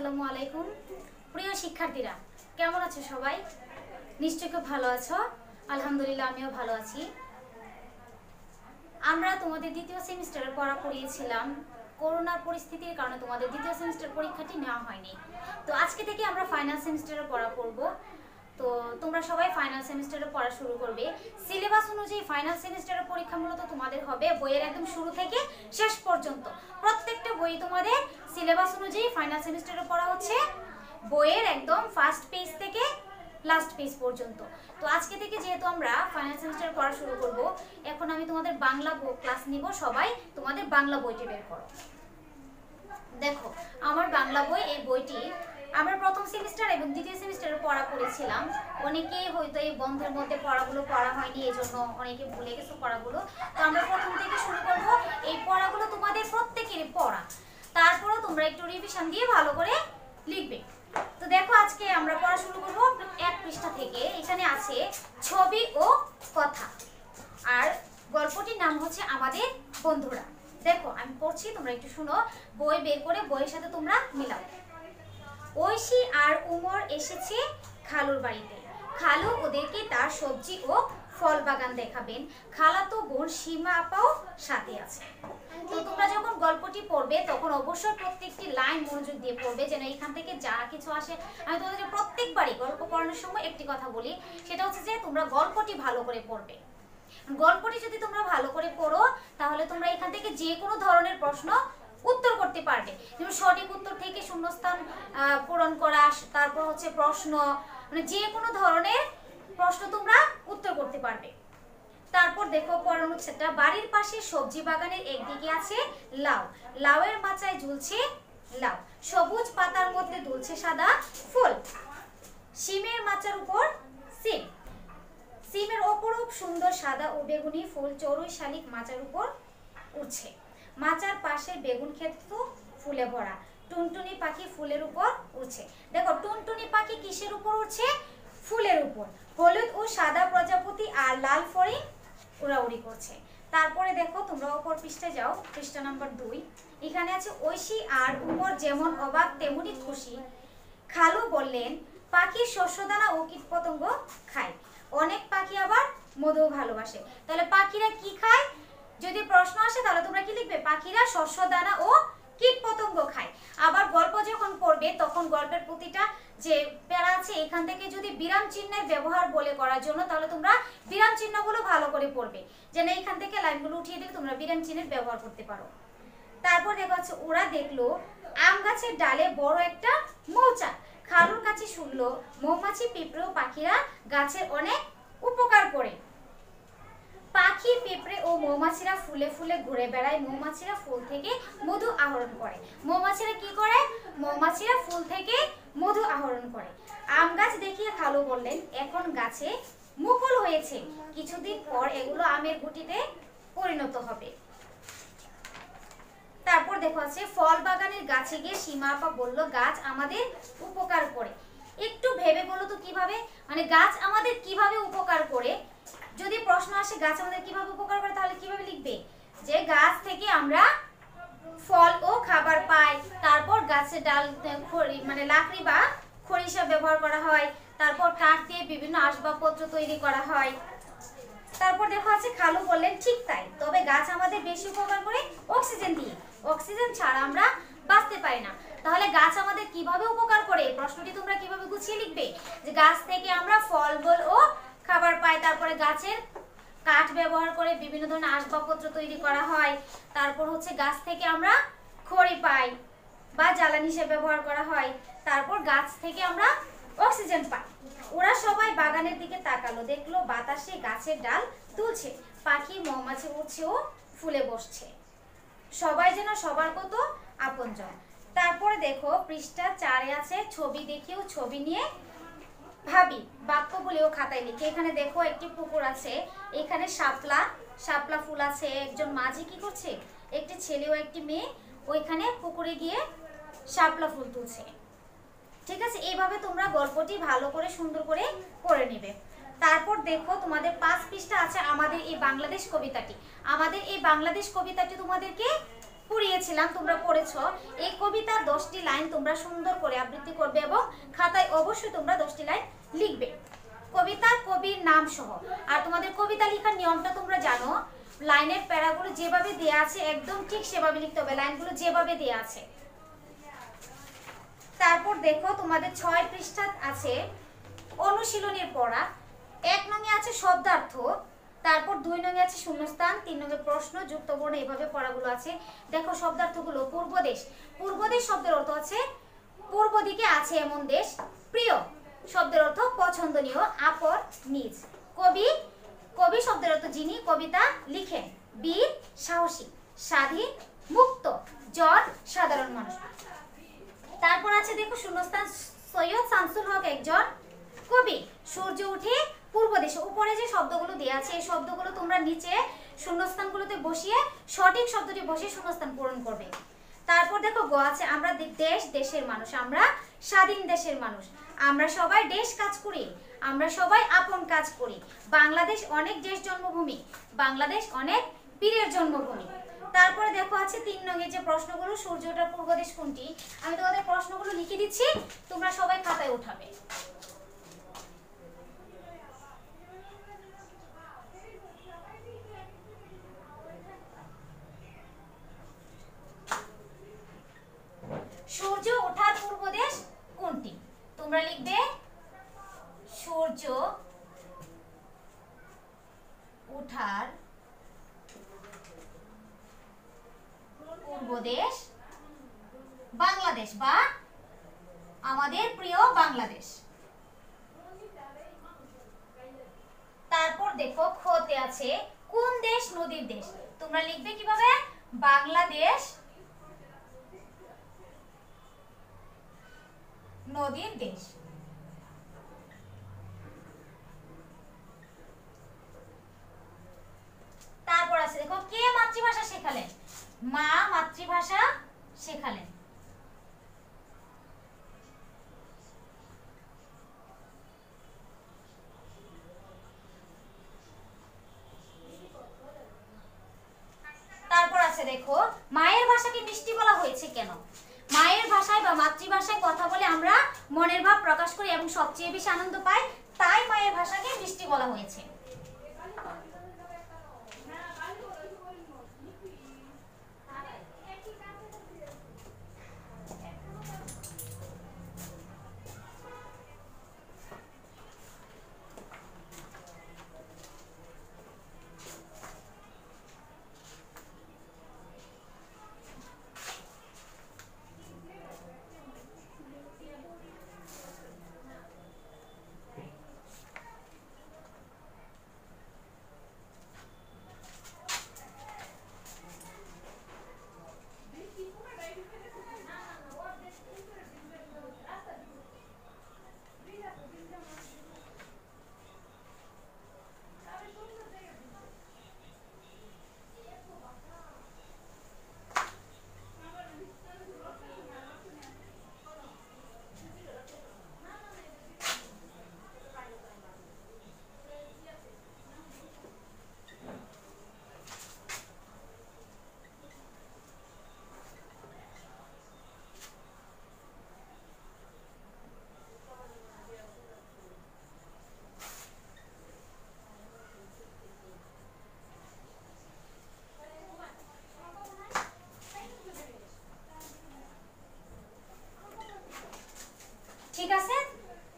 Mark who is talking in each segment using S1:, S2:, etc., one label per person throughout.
S1: আসসালামু আলাইকুম প্রিয় শিক্ষার্থীরা, কেমন আছো সবাই? নিশ্চয়ই খুব ভালো আছো। আলহামদুলিল্লাহ, আমিও ভালো আছি। আমরা তোমাদের দ্বিতীয় সেমিস্টারে পড়া পড়িয়েছিলাম। করোনার পরিস্থিতির কারণে তোমাদের দ্বিতীয় সেমিস্টার পরীক্ষাটি নেওয়া হয়নি। তো আজকে থেকে আমরা ফাইনাল সেমিস্টারে পড়া পড়ব। তো তোমরা সবাই ফাইনাল সেমিস্টারে পড়া শুরু করবে। সিলেবাস অনুযায়ী ফাইনাল সেমিস্টারের পরীক্ষা মূলত তোমাদের হবে বইয়ের একদম শুরু থেকে শেষ পর্যন্ত। প্রত্যেকটা বই তোমাদের সিলেবাস অনুযায়ী ফাইনাল সেমিস্টারে পড়া হচ্ছে বইয়ের একদম ফার্স্ট পেজ থেকে লাস্ট পেজ পর্যন্ত। তো আজকে থেকে যেহেতু আমরা ফাইনাল সেমিস্টারে পড়া শুরু করব, এখন আমি তোমাদের বাংলা ক্লাস নিব। সবাই তোমাদের বাংলা বইটি বের করো। দেখো, আমার বাংলা বই, এই বইটি আমরা প্রথম সেমিস্টার এবং দ্বিতীয় সেমিস্টারে পড়া পড়েছিলাম। অনেকেই হয়তো এই বন্ধের মধ্যে পড়াগুলো পড়া হয়নি, এজন্য অনেকে ভুলে গেছে পড়াগুলো। তো আমরা প্রথম থেকে শুরু করব। এই পড়াগুলো তোমাদের প্রত্যেকেরই পড়া, তারপরেও তোমরা একটু রিভিশন দিয়ে ভালো করে লিখবে। তো দেখো, আজকে আমরা পড়া শুরু করব এক পৃষ্ঠা থেকে। এখানে আছে ছবি ও কথা, আর গল্পটির নাম হচ্ছে আমাদের বন্ধুরা। দেখো, আমি পড়ছি, তোমরা একটু শুনো। বই বের করে বইয়ের সাথে তোমরা মিলাও। ঐশী আর উমর এসেছে খালুর বাড়িতে। খালু ওদেরকে তার সবজি ও ফল বাগান দেখাবেন। খালাতো বোন সীমা আপাও সাথে আছে। তো তোমরা যখন গল্পটি পড়বে তখন অবশ্যই প্রত্যেকটি লাইন মনোযোগ দিয়ে পড়বে, যেন এখান থেকে যা কিছু আসে। আমি তোমাদেরকে প্রত্যেকবারই গল্প পড়ানোর সময় একটি কথা বলি, সেটা হচ্ছে যে তোমরা গল্পটি ভালো করে পড়বে। গল্পটি যদি তোমরা ভালো করে পড়ো, তাহলে তোমরা এখান থেকে যে কোনো ধরনের প্রশ্ন উত্তর করতে পারবে। যেমন সঠিক উত্তর থেকে শূন্যস্থান পূরণ করা, তারপর হচ্ছে প্রশ্ন, মানে যে কোনো ধরনের প্রশ্ন তোমরা উত্তর করতে পারবে। তারপর দেখো পড়ানো সেটা, বাড়ির পাশে সবজি বাগানের একদিকে আছে লাউ। লাউয়ের মাচায় ঝুলছে লাউ। সবুজ পাতার মধ্যে দুলছে সাদা ফুল। শিমের মাচার উপর সিম। সিমের অপরূপ সুন্দর সাদা ও বেগুনি ফুল চড়ুই শালিক মাচার উপর উঠছে। মাচার পাশে বেগুন ক্ষেত ফুলে ভরা। টুনটুনি পাখি ফুলের উপর উঠছে। দেখো, টুনটুনি পাখি কিসের উপর উঠছে? ফুলের উপর। হলুদ ও সাদা প্রজাপতি আর লাল ফড়িং উড়াউড়ি করছে। তারপরে দেখো, তোমরা অপর পৃষ্ঠায় যাও, পৃষ্ঠা নাম্বার 2। এখানে আছে ঐশী আর উমর যেমন অবাক তেমনি খুশি। খালু বললেন, পাখির শস্যদানা ও কীটপতঙ্গ খায়। অনেক পাখি আবার মধু ভালোবাসে। তাহলে পাখিরা কি খায়? যদি প্রশ্ন আসে তাহলে তোমরা কি লিখবে? পাখিরা শস্যদানা ও কীটপতঙ্গ খায়। আবার গল্প যখন পড়বে তখন গল্পের প্রতিটা যে প্যারা আছে এখান থেকে যদি বিরাম চিহ্নের ব্যবহার বলে করার জন্য, তাহলে তোমরা বিরাম চিহ্নগুলো ভালো করে পড়বে, যেন এইখান থেকে লাইনগুলো উঠিয়ে দিলে তোমরা বিরাম চিহ্নের ব্যবহার করতে পারো। তারপর দেখা যাচ্ছে, ওরা দেখলো আম গাছের ডালে বড় একটা মৌচাক। খালুর কাছে শুনলো মৌমাছি, পিঁপড়ে ও পাখিরা গাছের অনেক উপকার করে। পাখি, পিঁপড়ে ও মৌমাছিরা ফুলে ফুলে ঘুরে বেড়ায়। মৌমাছিরা ফুল থেকে মধু আহরণ করে। মৌমাছিরা কি করে? মৌমাছিরা ফুল থেকে মধু আহরণ করে। আম গাছ দেখিয়ে খালু বললেন, এখন গাছে মুকুল হয়েছে, কিছুদিন পর এগুলো আমের গুটিতে পরিণত হবে। তারপর দেখো আছে, ফল বাগানের গাছে গিয়ে সীমা আপা বলল, গাছ আমাদের উপকার করে। একটু ভেবে বলো তো কিভাবে, মানে গাছ আমাদের কিভাবে উপকার করে? যদি প্রশ্ন আসে গাছ আমাদের কিভাবে উপকার করে, তাহলে কিভাবে লিখবে? যে গাছ থেকে আমরা ফল ও খাবার পাই। তারপর গাছের ডাল মানে লাকড়ি বা খড়ি হিসেবে ব্যবহার করা হয়। তারপর কাঠ দিয়ে বিভিন্ন আসবাবপত্র তৈরি করা হয়। তারপর দেখো আছে, খালু বললেন, ঠিক তাই, তবে গাছ আমাদের বেশি উপকার করে অক্সিজেন দিয়ে। অক্সিজেন ছাড়া আমরা বাঁচতে পারি না। তাহলে গাছ আমাদের কিভাবে উপকার করে, প্রশ্নটি তোমরা কিভাবে গুছিয়ে লিখবে? যে গাছ থেকে আমরা ফল ও খাবার পাই। তারপরে গাছের কাঠ ব্যবহার করে বিভিন্ন ধরনের আসবাবপত্র তৈরি করা হয়। তারপর হচ্ছে গাছ থেকে আমরা খড়ি পাই বা জ্বালানি হিসেবে ব্যবহার করা হয়। তারপর গাছ থেকে আমরা অক্সিজেন পাই। ওরা সবাই বাগানের দিকে তাকালো, দেখলো বাতাসে গাছের ডাল দুলছে, পাখি মৌমাছি উড়ছে ও ফুলে বসছে। সবাই যেন সবার কত আপনজন। তারপরে দেখো পৃষ্ঠা 4-এ আছে, ছবি দেখিও ছবি নিয়ে ভাবি, বাক্যগুলিও খাতায় লিখে। এখানে দেখো একটি পুকুর আছে, এখানে শাপলা ফুল আছে। একজন মাঝি কি করছে? একটি ছেলে ও একটি মেয়ে ওইখানে পুকুরে গিয়ে শাপলা ফুল তুলছে। ঠিক আছে, এইভাবে তোমরা গল্পটি ভালো করে সুন্দর করে পড়ে নেবে। তারপর দেখো তোমাদের 5 পৃষ্ঠা আছে আমাদের এই বাংলাদেশ কবিতাটি। আমাদের এই বাংলাদেশ কবিতাটি তোমাদেরকে পড়িয়েছিলাম, তোমরা পড়েছো। এই কবিতার 10টি লাইন তোমরা সুন্দর করে আবৃত্তি করবে এবং খাতায় অবশ্যই তোমরা 10টি লাইন লিখবে কবিতার কবির নাম সহ। আর তোমাদের কবিতা লেখার নিয়মটা তোমরা জানো, লাইনের প্যারাগুলো যেভাবে দেয়া আছে একদম ঠিক সেভাবে লিখতে হবে, লাইনগুলো যেভাবে দেয়া আছে। তারপর দেখো তোমাদের 6 পৃষ্ঠা আছে অনুশীলনের পড়া। 1 নঙে আছে শব্দার্থ, তারপর 2 নঙে আছে শূন্যস্থান, 3 নঙে প্রশ্ন, যুক্তবর্ণ, এভাবে পড়াগুলো আছে। দেখো শব্দার্থগুলো, পূর্বদেশ, পূর্বদেশ শব্দের অর্থ আছে পূর্ব দিকে আছে এমন দেশ। প্রিয় শব্দের অর্থ পছন্দনীয়, আপর, নিজ। কবি, কবি শব্দের অর্থ যিনি কবিতা লিখেন। বীর, সাহসী। স্বাধীন, মুক্ত। জন, সাধারণ মানুষ। তারপর আছে দেখো শূন্যস্থান, সৈয়দ শামসুল হক একজন কবি। সূর্য উঠে পূর্ব দেশে। উপরে যে শব্দগুলো দেওয়া আছে এই শব্দগুলো তোমরা নিচে শূন্যস্থানগুলোতে বসিয়ে সঠিক শব্দটি বসিয়ে শূন্যস্থান পূরণ করবে। তারপর দেখো গ আছে আমরা দেশ, দেশের মানুষ। আমরা স্বাধীন দেশের মানুষ। আমরা সবাই দেশ কাজ করি, আমরা সবাই আপন কাজ করি। বাংলাদেশ অনেক দেশ জন্মভূমি, বাংলাদেশ অনেক বীরের জন্মভূমি। তারপরে দেখো আছে 3 নঙে যে প্রশ্নগুলো, সূর্যটার পূর্ব দেশ কোনটি। আমি তোমাদের প্রশ্নগুলো লিখে দিচ্ছি, তোমরা সবাই খাতায় উঠাবে। সূর্য ওঠার পূর্ব দেশ কোনটি? তোমরা লিখবে সূর্য ওঠার পূর্ব দেশ বাংলাদেশ বা আমাদের প্রিয় বাংলাদেশ। তারপর দেখো খতে আছে কোন দেশ নদীর দেশ। তোমরা লিখবে কিভাবে? বাংলাদেশ নদীর দেশ। তারপর আছে দেখো কে মাতৃভাষা শেখালেন। মা মাতৃভাষা শেখালেন। তারপর আছে দেখো মায়ের ভাষাকে মিষ্টি বলা হয়েছে কেন। মায়ের ভাষায় বা মাতৃভাষায় কথা বলে আমরা মনের ভাব প্রকাশ করি এবং সবচেয়ে বেশি আনন্দ পাই, তাই মায়ের ভাষাকে মিষ্টি বলা হয়েছে। ঠিক আছে,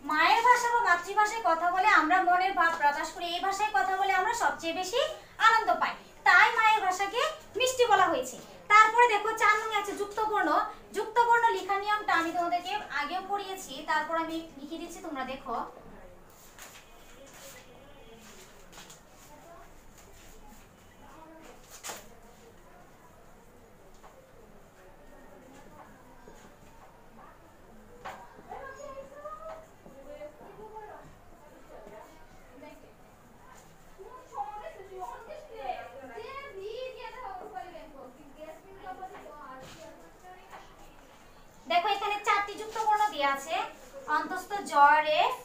S1: মায়ের ভাষা বা মাতৃভাষায় কথা বলে আমরা মনের ভাব প্রকাশ করি, এই ভাষায় কথা বলে আমরা সবচেয়ে বেশি আনন্দ পাই, তাই মায়ের ভাষাকে মিষ্টি বলা হয়েছে। তারপরে দেখো 4 নং আছে যুক্তবর্ণ। যুক্তবর্ণ লেখার নিয়মটা আমি তোমাদেরকে আগেও পড়িয়েছি, তারপর আমি লিখে দিচ্ছি, তোমরা দেখো। দেখো এখানে 4টি যুক্তবর্ণ দেয়া আছে, অন্তস্থ জ রেফ,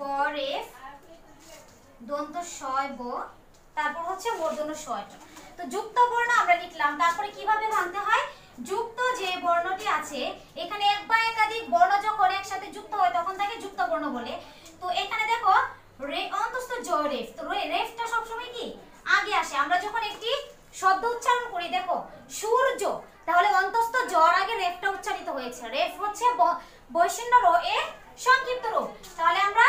S1: ব রেফ, দন্ত শ ব, তারপর হচ্ছে মূর্ধন্য ষ। তো তো যুক্ত বর্ণ আমরা লিখলাম, তারপরে কিভাবে ভাঙতে হয়, যুক্ত যে বর্ণটি আছে এখানে এক বা একাধিক বর্ণ যখন একসাথে যুক্ত হয় তখন তাকে যুক্ত বর্ণ বলে। তো এখানে দেখো অন্তস্থ জ রেফ, তো রেফটা সবসময় কি আগে আসে। আমরা যখন একটি শব্দ উচ্চারণ করি, দেখো সূর্য, তাহলে অন্তস্থ জর আগে রেফটা উচ্চারিত হয়েছে। রেফ হচ্ছে বৈশিষ্ট্য র এর সংক্ষিপ্ত রূপ, তাহলে আমরা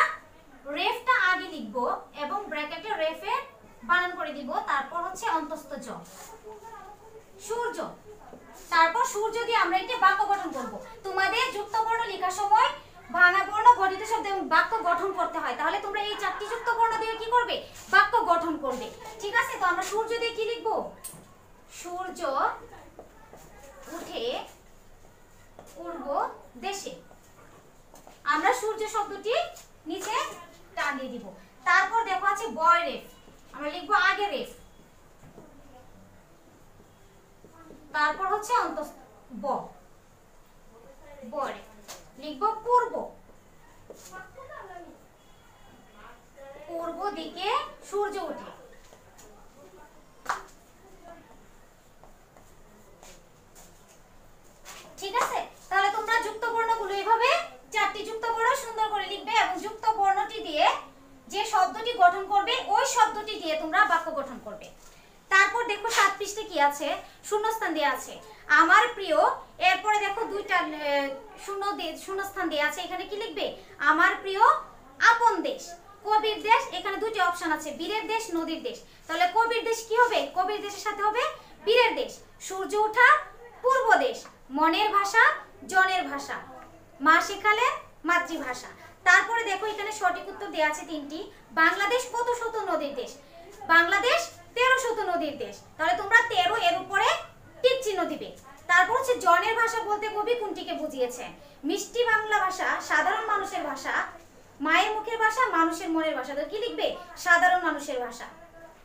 S1: রেফটা আগে লিখব এবং ব্র্যাকেটে রেফে বানান করে দিব, তারপর হচ্ছে অন্তস্থ জ সূর্য, তারপর সূর্য দিয়ে আমরা একটা বাক্য গঠন করব। তোমাদের যুক্ত বর্ণ লেখার সময় ভাঙা বর্ণ গঠিত শব্দে বাক্য গঠন করতে হয়, তাহলে তোমরা এই চারটি যুক্ত বর্ণ দিয়ে কি করবে, বাক্য গঠন করবে। ঠিক আছে, তো আমরা সূর্য দিয়ে কি লিখব, সূর্য উঠে পূর্ব দেশে, আমরা সূর্য শব্দটি নিচে টান দিয়ে দিব। তারপর দেখো আছে বয় রেফ, আমরা লিখবো আগে রেফ, তারপর হচ্ছে অন্তস্থ ব, বয় লিখবো পূর্ব, পূর্ব দিকে সূর্য ওঠে। ঠিক আছে, তাহলে তোমরা যুক্ত বর্ণগুলো এইভাবে চারটি যুক্ত বর্ণ সুন্দর করে লিখবে এবং যুক্ত বর্ণটি দিয়ে যে শব্দটি গঠন করবে ওই শব্দটি দিয়ে তোমরা বাক্য গঠন করবে। তারপর দেখো 7 পৃষ্ঠাে কি আছে, শূন্যস্থান দেয়া আছে আমার প্রিয়, এরপরে দেখো দুইটা শূন্যস্থান দেয়া আছে, এখানে কি লিখবে, আমার প্রিয় আপন দেশ, কবির দেশ, এখানে দুটি অপশন আছে, বীরের দেশ, নদীর দেশ। তাহলে কবির দেশ কি হবে, কবির দেশের সাথে হবে বীরের দেশ। সূর্য ওঠা পূর্ব দেশ, মনের ভাষা জনের ভাষা, মা শেখালে মাতৃভাষা। তারপরে দেখো এখানে সঠিক উত্তর দেয়া আছে 3টি। বাংলাদেশ কত শত নদীর দেশ, বাংলাদেশ 13 শত নদীর দেশ, তাহলে তোমরা 13 এর উপরে টিক চিহ্ন দিবে। তারপর হচ্ছে জনের ভাষা বলতে কবি কোনটিকে বুঝিয়েছেন, মিষ্টি বাংলা ভাষা সাধারণ মানুষের ভাষা, মায়ের মুখের ভাষা মানুষের মনের ভাষা, তো কি লিখবে, সাধারণ মানুষের ভাষা।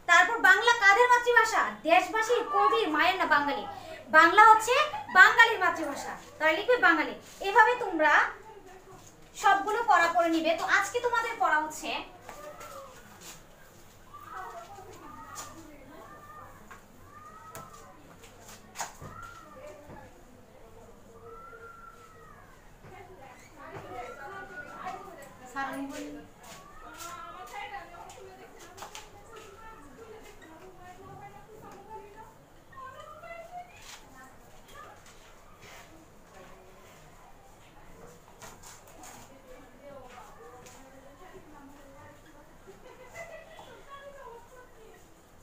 S1: তারপর বাংলা কাদের মাতৃভাষা, দেশবাসীর, কবির, মায়ের না বাঙালি, বাংলা হচ্ছে বাঙালির মাতৃভাষা, তাই লিখবে বাঙালি। এভাবে তোমরা সবগুলো পড়া পড়ে নিবে। তো আজকে তোমাদের পড়া হচ্ছে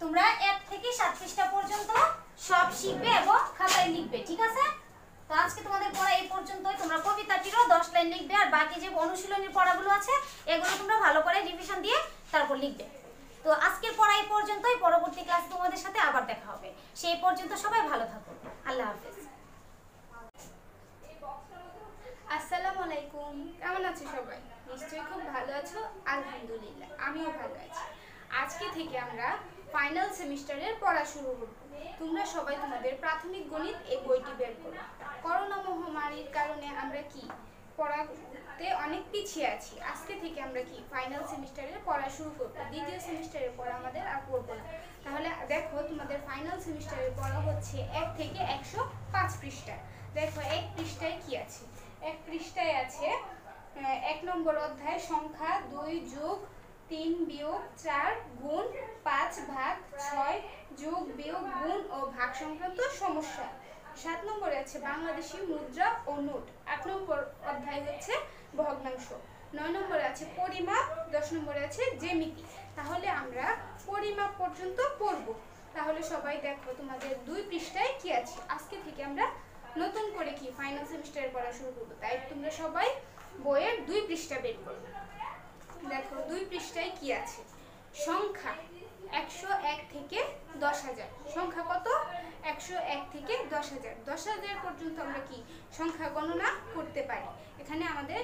S1: তোমরা 1 থেকে 7 পৃষ্ঠা পর্যন্ত সব শিখবে এবং খাতায় লিখবে। ঠিক আছে, তো আজকে তোমাদের পড়া এই পর্যন্তই। তোমরা কবিতাটিরও 10 লাইন লিখবে, আর বাকি যে অনুশীলনের পড়াগুলো আছে এগুলো তোমরা ভালো করে রিভিশন দিয়ে তারপর লিখবে। তো আজকের পড়া এই পর্যন্তই, পরবর্তী ক্লাসে তোমাদের সাথে আবার দেখা হবে। সেই পর্যন্ত সবাই ভালো থাকো, আল্লাহ হাফেজ।
S2: আসসালামু আলাইকুম, কেমন আছো সবাই? নিশ্চয়ই খুব ভালো আছো। আলহামদুলিল্লাহ আমিও ভালো আছি। আজকে থেকে আমরা ফাইনাল সেমিস্টারের পড়া শুরু করব। তোমরা সবাই তোমাদের প্রাথমিক গণিত এই বইটি বের করো। করোনা মহামারীর কারণে আমরা কি পড়াতে অনেক পিছিয়ে আছি। আজকে থেকে আমরা কি ফাইনাল সেমিস্টারের পড়া শুরু করব। দ্বিতীয় সেমিস্টারের পড়া আমাদের আর পড়বো না। তাহলে দেখো তোমাদের ফাইনাল সেমিস্টারের পড়া হচ্ছে 1 থেকে 105 পৃষ্ঠা। দেখো 1 পৃষ্ঠায় কি আছে, 1 পৃষ্ঠায় আছে 1 নম্বর অধ্যায় সংখ্যা 2 যোগ 3 বিয়োগ 4 গুণ 5 ভাগ 6 যোগ বিয়োগ গুণ ও ভাগ সংক্রান্ত সমস্যা। 7 নম্বরে আছে বাংলাদেশি মুদ্রা ও নোট। 8 নম্বর অধ্যায় হচ্ছে ভগ্নাংশ। 9 নম্বরে আছে পরিমাপ। 10 নম্বরে আছে জ্যামিতি। তাহলে আমরা পরিমাপ পর্যন্ত পড়ব। তাহলে সবাই দেখো তোমাদের 2 পৃষ্ঠায় কি আছে। আজকে থেকে আমরা নতুন করে কি ফাইনাল সেমিস্টারের পড়া শুরু করব, তাই তোমরা সবাই বইয়ের 2 পৃষ্ঠা বের করো। দেখো 2 পৃষ্ঠায় কি আছে, সংখ্যা 101 থেকে 10,000। সংখ্যা কত, 101 থেকে 10,000। 10,000 পর্যন্ত আমরা কি সংখ্যা গণনা করতে পারি। এখানে আমাদের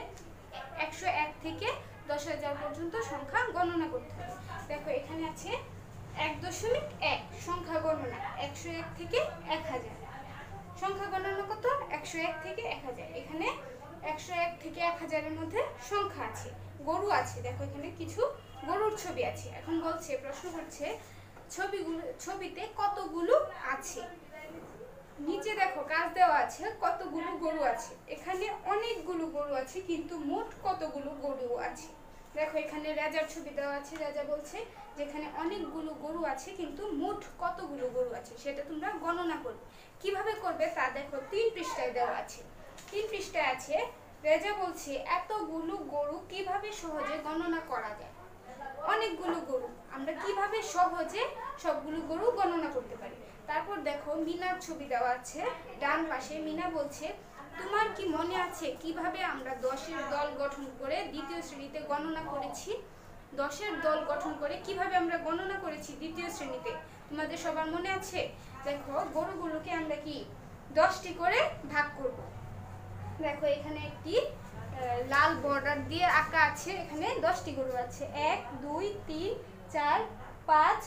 S2: 101 থেকে 10,000 পর্যন্ত সংখ্যা গণনা করতে হবে। দেখো এখানে আছে 1.1 সংখ্যা গণনা, 101 থেকে 1000। সংখ্যা গণনা কত, 101 থেকে 1000। এখানে 101 থেকে 1000 এর মধ্যে সংখ্যা আছে, গরু আছে। দেখো এখানে কিছু গরুর ছবি আছে। এখন বলছে, প্রশ্ন করছে ছবিতে কতগুলো আছে। নিচে দেখো কাজ দেওয়া আছে কতগুলো গরু আছে। এখানে অনেকগুলো গরু আছে, কিন্তু মোট কতগুলো গরু আছে। দেখো এখানে রাজার ছবি দেওয়া আছে। রাজা বলছে যেখানে অনেকগুলো গরু আছে, কিন্তু মোট কতগুলো গরু আছে সেটা তোমরা গণনা করবে। কিভাবে করবে তা দেখো 3 পৃষ্ঠায় দেওয়া আছে। 3 পৃষ্ঠায় আছে রাজা বলছে এতগুলো গরু কিভাবে সহজে গণনা করা যায়। অনেকগুলো গরু আমরা কিভাবে সহজে সবগুলো গরু গণনা করতে পারি। তারপর দেখো মিনার ছবি দেওয়া আছে ডান পাশে। মিনা বলছে তোমার কি মনে আছে কিভাবে আমরা 10-এর দল গঠন করে দ্বিতীয় শ্রেণীতে গণনা করেছি। 10-এর দল গঠন করে কিভাবে আমরা গণনা করেছি দ্বিতীয় শ্রেণীতে, তোমাদের সবার মনে আছে? দেখো গরুগুলোকে আমরা কি 10টি করে ভাগ করব। দেখো এখানে একটি লাল বর্ডার দিয়ে আঁকা আছে। এখানে 10টি গরু আছে। 1 2 3 4 5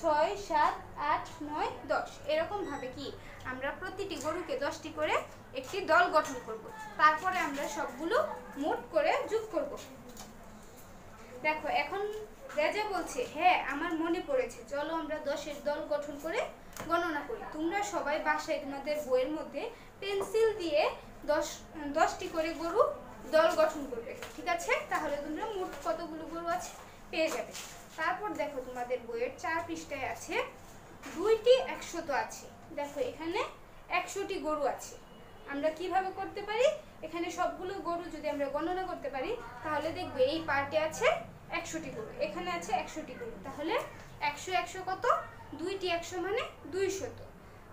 S2: 6 7 8 9 10 এরকম ভাবে কি আমরা প্রতিটি গরুকে 10টি করে একটি দল গঠন করব। তারপরে আমরা সবগুলো মোট করে যোগ করব। দেখো এখন রাজা বলছে হ্যাঁ আমার মনে পড়েছে, চলো আমরা 10-এর দল গঠন করে গণনা করি। তোমরা সবাই বাসায় তোমাদের বইয়ের মধ্যে পেন্সিল দিয়ে 10টি করে গরু দল গঠন করবে, ঠিক আছে? তাহলে তোমরা মোট কতগুলো গরু আছে পেয়ে যাবে। তারপর দেখো তোমাদের বইয়ের 4 পৃষ্ঠায় আছে 2টি 100 আছে। দেখো এখানে 100টি গরু আছে। আমরা কিভাবে করতে পারি, এখানে সবগুলো গরু যদি আমরা গণনা করতে পারি তাহলে দেখবে এই পার্টে আছে 100টি গরু, এখানে আছে 100টি গরু। তাহলে 100 100 কত? 2টি 100 মানে 200।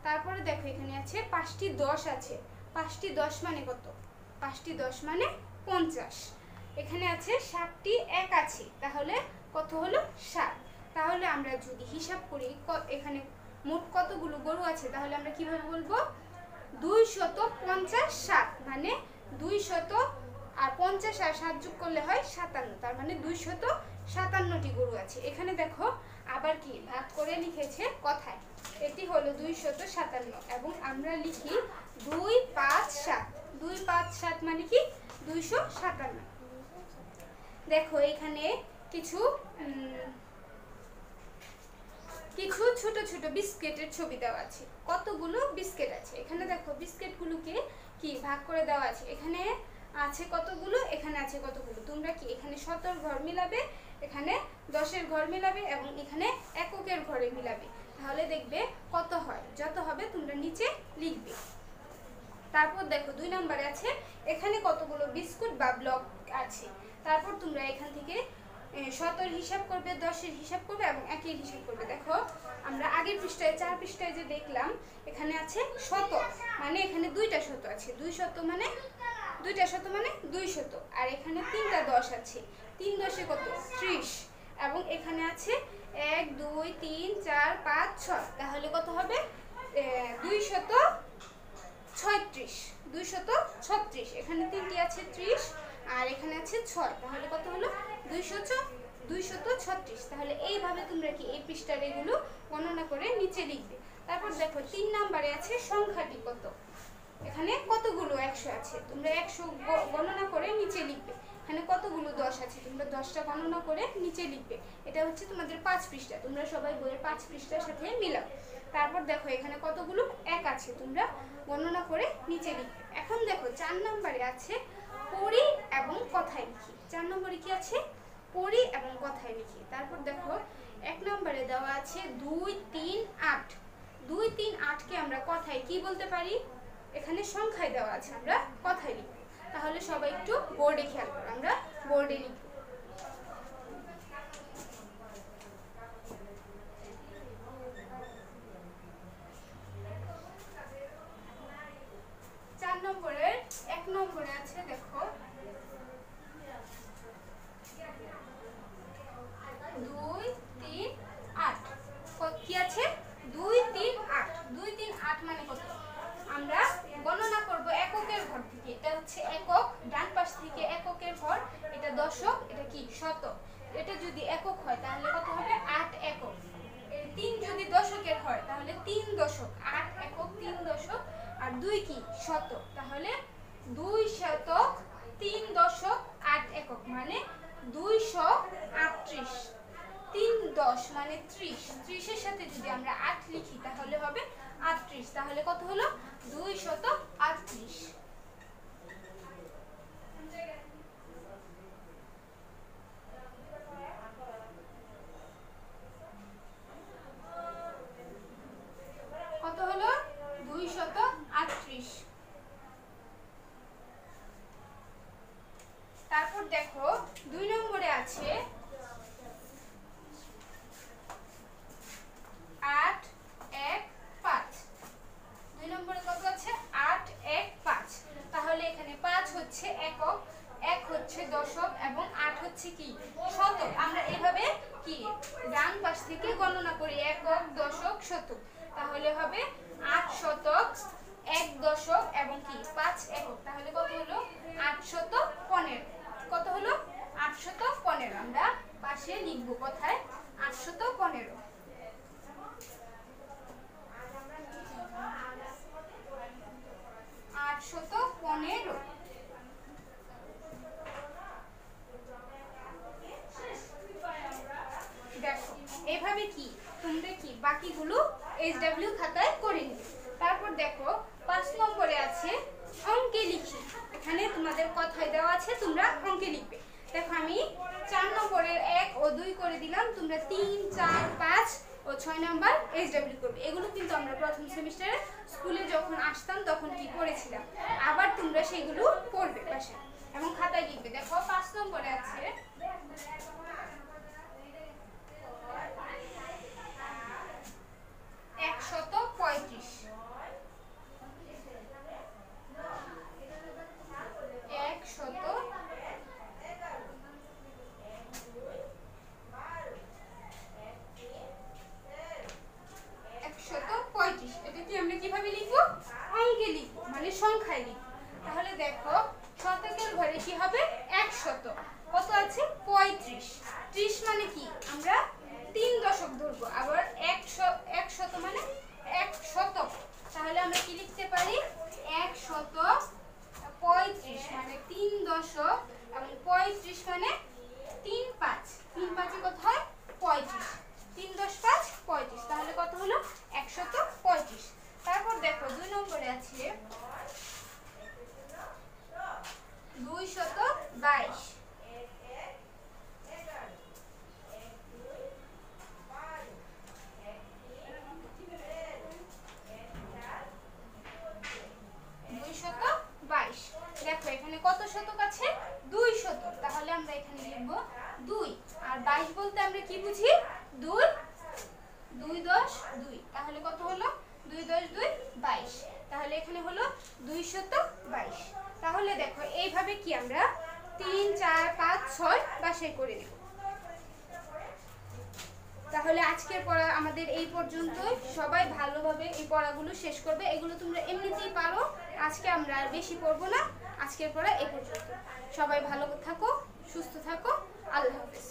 S2: তারপরে দেখো এখানে আছে 5টি 10 আছে। 5টি 10 মানে কত? 5টি 10 মানে 50। এখানে আছে 7টি 1 আছে, তাহলে কত হলো? 7। তাহলে আমরা যদি হিসাব করি এখানে মোট কতগুলো গরু আছে, তাহলে আমরা কিভাবে বলবো? 257 মানে 200 আর 50 আর 7 যোগ করলে হয় 57, তার মানে 257টি গরু আছে। এখানে দেখো আবার কি ভাগ করে লিখেছে কথায়, এটি হলো 257 এবং আমরা লিখি 257। 257 মানে কি 257। দেখো এখানে কিছু ছোট ছোট বিস্কিটের ছবি দেওয়া আছে। কতগুলো বিস্কিট আছে এখানে দেখো বিস্কিটগুলোকে কি ভাগ করে দেওয়া আছে। এখানে আছে কতগুলো, এখানে আছে কতগুলো। তোমরা কি এখানে 100-এর ঘর মিলাবে, এখানে 10-এর ঘর মিলাবে এবং এখানে এককের ঘরে মিলাবে, তাহলে দেখবে কত হয়। যত হবে তোমরা নিচে লিখবে। তারপর দেখো 2 নম্বরে আছে এখানে কতগুলো বিস্কুট বা ব্লক আছে। তারপর তোমরা এখান থেকে 100-এর হিসাব করবে, 10-এর হিসাব করবে এবং একের হিসাব করবে। দেখো আমরা আগের পৃষ্ঠায় 4 পৃষ্ঠায় যে দেখলাম এখানে আছে 100, মানে এখানে 2টা 100 আছে। 200 মানে 2টা 100 মানে 200, আর এখানে 3টা 10 আছে। 3 10 এ কত? 30। এবং এখানে আছে 1 2 3 4 5 6, তাহলে কত হবে? 236। 236। এখানে 3টি আছে 30 আর এখানে আছে 6, তাহলে কত হলো? 236। তাহলে এইভাবে তোমরা কি এই পৃষ্ঠার এগুলো গণনা করে নিচে লিখবে। তারপর দেখো 3 নম্বরে আছে সংখ্যাটি কত। এখানে কতগুলো 100 আছে, তোমরা 100 গণনা করে নিচে লিখবে। এখানে কতগুলো 10 আছে, তোমরা 10টা গণনা করে নিচে লিখবে। এটা হচ্ছে তোমাদের 5 পৃষ্ঠা, তোমরা সবাই বইয়ের 5 পৃষ্ঠার সাথে মিলাও। তারপর দেখো এখানে কতগুলো 1 আছে, তোমরা গণনা করে নিচে লিখবে। এখন দেখো 4 নম্বরে আছে পড়ি এবং কথায় লিখি। 4 নম্বরে কি আছে? পড়ি এবং কথায় লিখি। তারপর দেখো 1 নম্বরে দেওয়া আছে 2 3 8। 2 3 8 কে আমরা কথায় কি বলতে পারি? এখানে সংখ্যায় দেওয়া আছে, আমরা কথায় লিখব। তাহলে সবাই একটু বোর্ডে খেয়াল করো, আমরা বোর্ডে লিখব। নম্বরের 1 নম্বরে আছে দেখো 2 3 8। কি আছে? 2 3 8। 2 3 8 মানে কত? আমরা গণনা করব এককের ঘর থেকে। এটা হচ্ছে একক, ডান পাশ থেকে এককের ঘর, এটা দশক, এটা কি শতক। এটা যদি একক হয় তাহলে কত হবে? 8 একক। 3 যদি দশকের হয় তাহলে 3 দশক। 8 একক 3 দশক আর 2 কি শতক, তাহলে 2 শতক 3 দশক 8 একক মানে 238। 3 10 মানে 30, 30 এর সাথে যদি আমরা 8 লিখি তাহলে হবে 38। তাহলে কত হলো 238। কত হলো 238। তারপর দেখো 2 নম্বরে আছে 8 1 5। 2 নম্বরে কত আছে 8 1 5। তাহলে এখানে 5 হচ্ছে একক, 1 হচ্ছে দশক এবং 8 হচ্ছে কি শতক। আমরা এভাবে কি ডান পাশ থেকে গণনা করি একক দশক শতক। তাহলে হবে 8 শতক 1 দশক এবং কি 5 একক। তাহলে কত হলো 815। কত হলো 815। আমরা পাশে লিখব কোথায় 815। 815। দেখো এভাবে কি তোমরা কি বাকিগুলো SW খাতায় করে নিবে। তারপর দেখো 5 নম্বরে আছে অঙ্কে লিখি। এখানে তোমাদের কথায় দেওয়া আছে তোমরা অঙ্কে লিখবে। দেখো আমি 4 নম্বরের 1 ও 2 করে দিলাম, তোমরা 3 4 5 ও 6 নাম্বার SW করবে। এগুলো কিন্তু আমরা প্রথম সেমিস্টারে স্কুলে যখন আসতাম তখন কি করেছিলাম, আবার তোমরা সেগুলো পড়বে বাসায় এবং খাতায় লিখবে। দেখো 5 নম্বরে আছে 135। 135। এটা কি আমরা কিভাবে লিখবো অঙ্কে লিখবো মানে সংখ্যায় লিখবো। তাহলে দেখো শতকের ঘরে কি হবে 100। কত আছে 35। 30 মানে কি আমরা 3 দশক ধরবো, আবার 100 মানে 1 শতক। তাহলে আমরা কি লিখতে পারি 135 মানে 3 দশক এবং 35 মানে 3 5। 3 5 কত হয় 35। 3 10 5 35। তাহলে কত হলো 135। তারপর দেখো 2 নম্বরে আছে 222। 222। দেখো এখানে কত শতক আছে 2 শতক। তাহলে আমরা এখানে লিখব 2 আর 22 বলতে আমরা কি বুঝি 2 2 10 2। তাহলে কত হলো 2 10 2 22। তাহলে এখানে হলো 222। তাহলে দেখো এইভাবে কি আমরা 3 4 5 6 বাসায় করে দেব। তাহলে আজকের পড়া আমাদের এই পর্যন্তই। সবাই ভালোভাবে এই পড়াগুলো শেষ করবে। এগুলো তোমরা এমনিতেই পারো, আজকে আমরা আর বেশি পড়বো না। আজকের পড়া এই পর্যন্ত। সবাই ভালো থাকো, সুস্থ থাকো। আল্লাহ হাফেজ।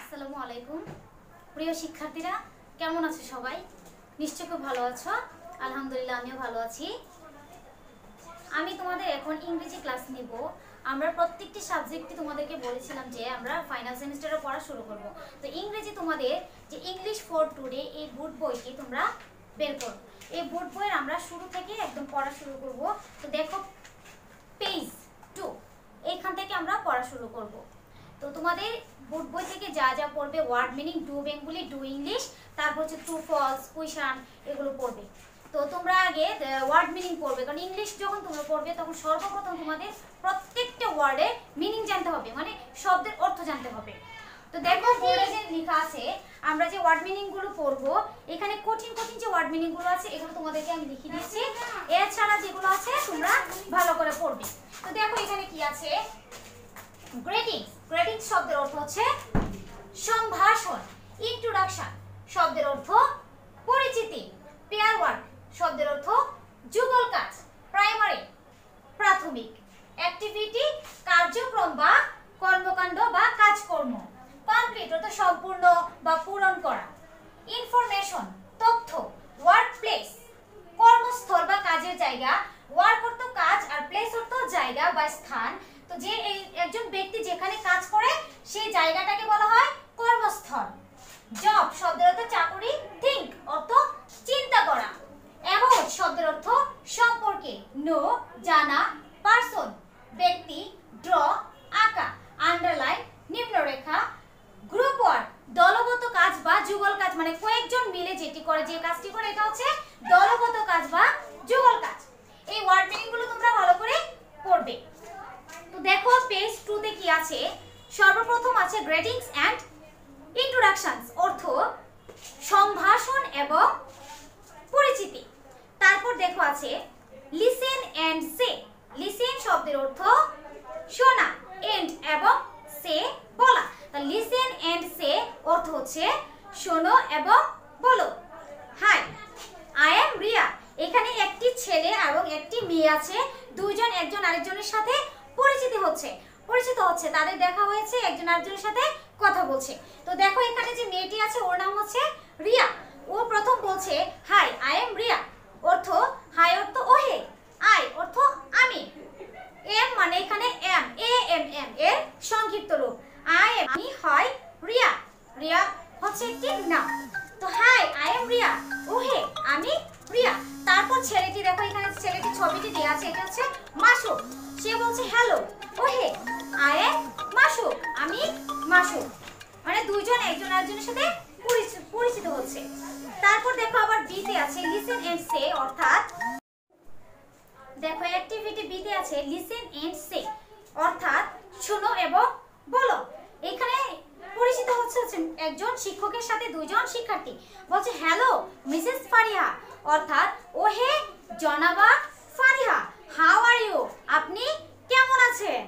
S1: আসসালামু আলাইকুম প্রিয় শিক্ষার্থীরা, কেমন আছো সবাই? নিশ্চয়ই খুব ভালো আছো। আলহামদুলিল্লাহ আমিও ভালো আছি। আমি তোমাদের এখন ইংরেজি ক্লাস নিব। আমরা প্রত্যেকটি সাবজেক্টই তোমাদেরকে বলেছিলাম যে আমরা ফাইনাল সেমিস্টারে পড়া শুরু করব। তো ইংরেজি তোমাদের যে ইংলিশ ফর টুডে এই বুট বইটি তোমরা বের করো। এই বুট বইয়ের আমরা শুরু থেকে একদম পড়া শুরু করব। তো দেখো পেজ 2 এইখান থেকে আমরা পড়া শুরু করব। তো তোমাদের বুট বই থেকে যা যা পড়বে word meaning, do Bengali, do English, তারপর হচ্ছে ট্রু ফলস, কুয়েশন, এগুলো পড়বে। তো তোমরা আগে ওয়ার্ড মিনিং পড়বে, কারণ ইংলিশ যখন তোমরা পড়বে তখন সর্বপ্রথম তোমাদের প্রত্যেকটা ওয়ার্ডে মিনিং জানতে হবে, মানে শব্দের অর্থ জানতে হবে। তো দেখো বোর্ডে যে লেখা আছে আমরা যে ওয়ার্ড মিনিং গুলো পড়বো, এখানে কঠিন কঠিন যে ওয়ার্ড মিনিং গুলো আছে এগুলো তোমাদেরকে আমি লিখে দিয়েছি। এছাড়া যেগুলো আছে তোমরা ভালো করে পড়বে। তো দেখো এখানে কি আছে, গ্রেটিংস। গ্রেটিংস শব্দের অর্থ হচ্ছে সম্ভাষণ। ইন্ট্রোডাকশন শব্দের অর্থ পরিচিতি। পেয়ার ওয়ার্ক শব্দের অর্থ যুগল কাজ। প্রাইমারি প্রাথমিক। অ্যাক্টিভিটি কার্যক্রম বা কর্মকাণ্ড বা কাজকর্ম। কমপ্লিট অর্থ সম্পূর্ণ বা পূরণ করা। ইনফরমেশন তথ্য। ওয়ার্ক প্লেস কর্মস্থল বা কাজের জায়গা। ওয়ার্ক অর্থ কাজ আর প্লেস অর্থ জায়গা বা স্থান। যেটি করে, যে কাজটি করে, এটা হচ্ছে দলগত কাজ বা যুগল কাজ। এই ওয়ার্ড মিনিং গুলো তোমরা ভালো করে পড়বে। তো দেখো পেজ 2 তে কি আছে। সর্বপ্রথম আছে গ্রিটিংস এন্ড ইন্ট্রোডাকশনস, অর্থ সম্ভাষণ এবং পরিচিতি। তারপর দেখো আছে লিসেন এন্ড সে। লিসেন শব্দের অর্থ শোনা, এন্ড এবং সে বলা। তাহলে লিসেন এন্ড সে অর্থ হচ্ছে শোনো এবং বলো। Hi, I am Riya. এখানে একটি ছেলে এবং একটি মেয়ে আছে, দুইজন একজন আরেকজনের সাথে পরিচিত হচ্ছে, তাদের দেখা হয়েছে, একজন আরেকজনের সাথে কথা বলছে। তো দেখো এখানে যে মেয়েটি আছে ওর নাম হচ্ছে রিয়া। ও প্রথম বলছে হাই, আই এম রিয়া, অর্থ হাই অর্থ ওহে, আই অর্থ আমি, এম মানে এখানে এম, এ এম এম এর সংক্ষিপ্ত রূপ, আই এম আমি, হয় রিয়া। রিয়া হচ্ছে একটি নাম। তো হাই, আই এম রিয়া, ওহে আমি রিয়া। তারপর ছেলেটি, দেখো এখানে ছেলেটি ছবিটি দেওয়া আছে, এটা হচ্ছে মাসুক। সে বলছে হ্যালো, ওহে আই এম মাসুক, আমি মাসুক। মানে দুইজন একজন আরেকজনের সাথে পরিচিত হচ্ছে। তারপর দেখো আবার বিতে আছে লিসেন এন্ড সে, অর্থাৎ দেখো অ্যাক্টিভিটি বিতে আছে লিসেন এন্ড সে, অর্থাৎ শোনো এবং বলো। এখানে পরিচিত হচ্ছে একজন শিক্ষকের সাথে দুইজন শিক্ষার্থী। বলছে হ্যালো মিসেস ফারিহা, অর্থাৎ ওহে জনাবা ফারিহা, হাউ আর ইউ, আপনি কেমন আছেন।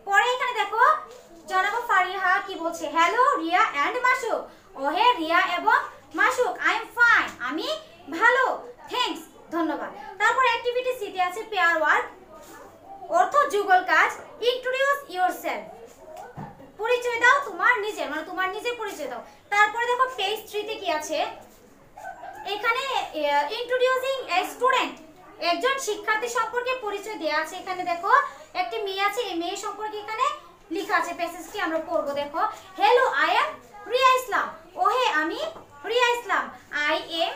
S1: পরে এখানে দেখো জনাবা ফারিহা কি বলছে, হ্যালো রিয়া এন্ড মাসুক, ওহে রিয়া এবং মাসুক, আই এম ফাইন, আমি ভালো, থ্যাঙ্কস, ধন্যবাদ। তারপর অ্যাক্টিভিটি সিতে আছে পেয়ার ওয়ার্ক, অর্থ যুগল কাজ। ইন্ট্রোডিউস ইয়োরসেলফ, পরিচয় দাও তোমার নিজের, মানে তোমার নিজের পরিচয় দাও। তারপরে দেখো পেজ 3 তে কি আছে, এখানে ইন্ট্রোডিউসিং এ স্টুডেন্ট, একজন শিক্ষার্থী সম্পর্কে পরিচয় দেয়া আছে। এখানে দেখো একটি মেয়ে আছে, এই মেয়ে সম্পর্কে এখানে লেখা আছে, প্যাসেজটি আমরা পড়ব। দেখো hello I am Riya Islam, ওহে আমি Riya Islam, I am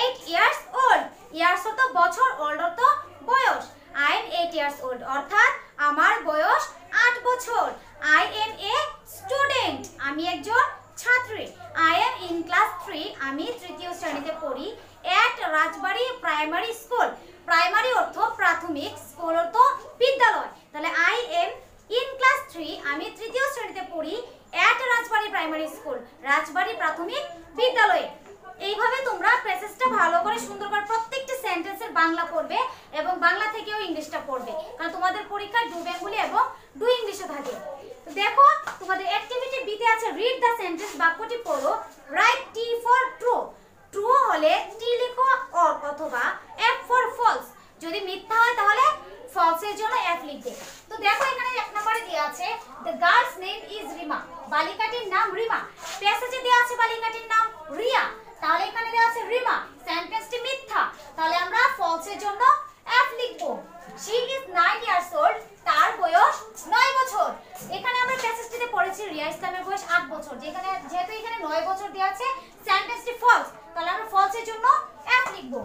S1: 8 years old, years অর্থ বছর, ওল্ড অর্থ বয়স, আই এম 8 ইয়ার্স ওল্ড, অর্থাৎ আমার বয়স 8 বছর, আই এম এ স্টুডেন্ট, আমি একজন ছাত্রী, আই এম ইন ক্লাস 3, আমি তৃতীয় শ্রেণীতে পড়ি, এট রাজবাড়ী প্রাইমারি স্কুল, প্রাইমারি অর্থ প্রাথমিক, স্কুল অর্থ বিদ্যালয়। তাহলে আই এম ইন ক্লাস 3, আমি তৃতীয় শ্রেণীতে পড়ি, এট রাজবাড়ী প্রাইমারি স্কুল, রাজবাড়ী প্রাথমিক বিদ্যালয়ে। এইভাবে তোমরা প্যাসেজটা ভালো করে সুন্দর করে প্রত্যেকটা সেন্টেন্সের বাংলা পড়বে এবং বাংলা থেকেও ইংলিশটা পড়বে, কারণ তোমাদের পরীক্ষায় ডু বেঙ্গলি এবং ডু ইংলিশও থাকে। তো দেখো তোমাদের অ্যাক্টিভিটি বিতে আছে রিড দ্য সেন্টেন্স, বাক্যটি পড়ো। Write T for true, true হলে টি লিখো অর অথবা এফ ফর ফলস, যদি মিথ্যা হয় তাহলে ফলস এর জন্য এফ লিখবে। তো দেখো এখানে এক নম্বরে দেয়া আছে the girl's name is Rima, বালিকাটির নাম রিমা। প্যাসেজে দেয়া আছে বালিকাটির নাম রিয়া, তাহলে এখানে দেয়া আছে রিমা, সেন্টেন্সটি মিথ্যা, তাহলে আমরা ফলস এর জন্য এফ লিখবো। শি ইজ 9 ইয়ার্স ওল্ড, তার বয়স 9 বছর। এখানে আমরা প্যাসেজটিতে পড়েছি রিয়া ইসলামের বয়স 8 বছর, যেহেতু এখানে 9 বছর দেয়া আছে, সেন্টেন্সটি ফলস, তাহলে আমরা ফলস এর জন্য এফ লিখবো।